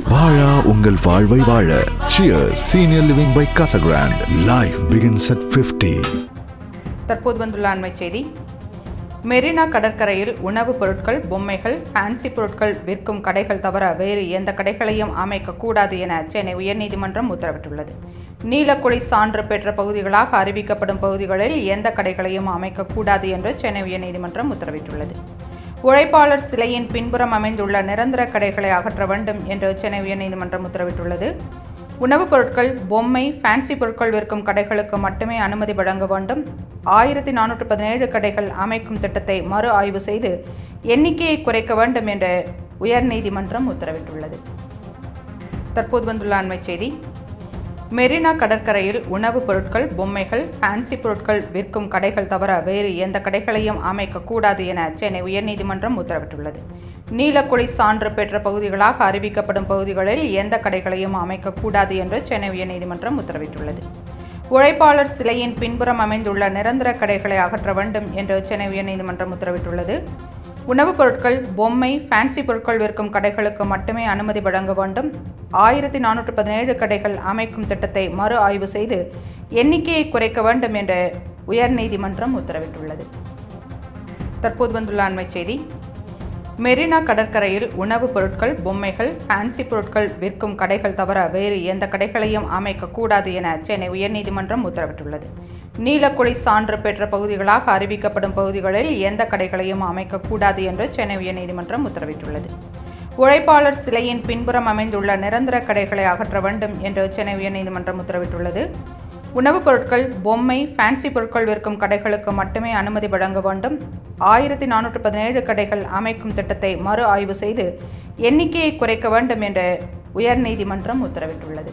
வாழா உங்கள் வாழ்வை வாழ. Cheers! Senior Living by Casa Grande. Life begins at 50. தற்போது வந்துள்ள அண்மை செய்தி. மெரினா கடற்கரையில் உணவுப் பொருட்கள், பொம்மைகள், ஃபேன்சி பொருட்கள் விற்கும் கடைகள் தவிர வேறு எந்த கடைகளையும் அமைக்கக்கூடாது என சென்னை உயர்நீதிமன்றம் உத்தரவிட்டுள்ளது. நீலக்குடி சான்று பெற்ற பகுதிகளாக அறிவிக்கப்படும் பகுதிகளில் எந்த கடைகளையும் அமைக்கக்கூடாது என்று சென்னை உயர்நீதிமன்றம் உத்தரவிட்டுள்ளது. உழைப்பாளர் சிலையின் பின்புறம் அமைந்துள்ள நிரந்தர கடைகளை அகற்ற வேண்டும் என்று சென்னை உயர்நீதிமன்றம் உத்தரவிட்டுள்ளது. உணவுப் பொருட்கள், பொம்மை, ஃபேன்சி பொருட்கள் விற்கும் கடைகளுக்கு மட்டுமே அனுமதி வழங்க வேண்டும். 1417 கடைகள் அமைக்கும் திட்டத்தை மறு ஆய்வு செய்து எண்ணிக்கையை குறைக்க வேண்டும் என்று உயர்நீதிமன்றம் உத்தரவிட்டுள்ளது. தற்போது வந்துள்ள அண்மை செய்தி. மெரினா கடற்கரையில் உணவுப் பொருட்கள், பொம்மைகள், ஃபேன்சி பொருட்கள் விற்கும் கடைகள் தவிர வேறு எந்த கடைகளையும் அமைக்கக்கூடாது என சென்னை உயர்நீதிமன்றம் உத்தரவிட்டுள்ளது. நீலக்குடி சான்று பெற்ற பகுதிகளாக அறிவிக்கப்படும் பகுதிகளில் எந்த கடைகளையும் அமைக்கக்கூடாது என்று சென்னை உயர்நீதிமன்றம் உத்தரவிட்டுள்ளது. உழைப்பாளர் சிலையின் பின்புறம் அமைந்துள்ள நிரந்தர கடைகளை அகற்ற வேண்டும் என்று சென்னை உயர்நீதிமன்றம் உத்தரவிட்டுள்ளது. உணவுப் பொருட்கள், பொம்மை, ஃபேன்சி பொருட்கள் விற்கும் கடைகளுக்கு மட்டுமே அனுமதி வழங்க வேண்டும். 1417 கடைகள் அமைக்கும் திட்டத்தை மறு ஆய்வு செய்து எண்ணிக்கையை குறைக்க வேண்டும் என்று உயர்நீதிமன்றம் உத்தரவிட்டுள்ளது. தற்போது வந்துள்ள அண்மை செய்தி. மெரினா கடற்கரையில் உணவுப் பொருட்கள், பொம்மைகள், ஃபேன்சி பொருட்கள் விற்கும் கடைகள் தவிர வேறு எந்த கடைகளையும் அமைக்கக்கூடாது என சென்னை உயர்நீதிமன்றம் உத்தரவிட்டுள்ளது. நீலக்குடி சான்று பெற்ற பகுதிகளாக அறிவிக்கப்படும் பகுதிகளில் எந்த கடைகளையும் அமைக்கக்கூடாது என்று சென்னை உயர்நீதிமன்றம் உத்தரவிட்டுள்ளது. உழைப்பாளர் சிலையின் பின்புறம் அமைந்துள்ள நிரந்தர கடைகளை அகற்ற வேண்டும் என்று சென்னை உயர்நீதிமன்றம் உத்தரவிட்டுள்ளது. உணவுப் பொருட்கள், பொம்மை, ஃபேன்சி பொருட்கள் விற்கும் கடைகளுக்கு மட்டுமே அனுமதி வழங்க வேண்டும். 1417 கடைகள் அமைக்கும் திட்டத்தை மறு ஆய்வு செய்து எண்ணிக்கையை குறைக்க வேண்டும் என்று உயர்நீதிமன்றம் உத்தரவிட்டுள்ளது.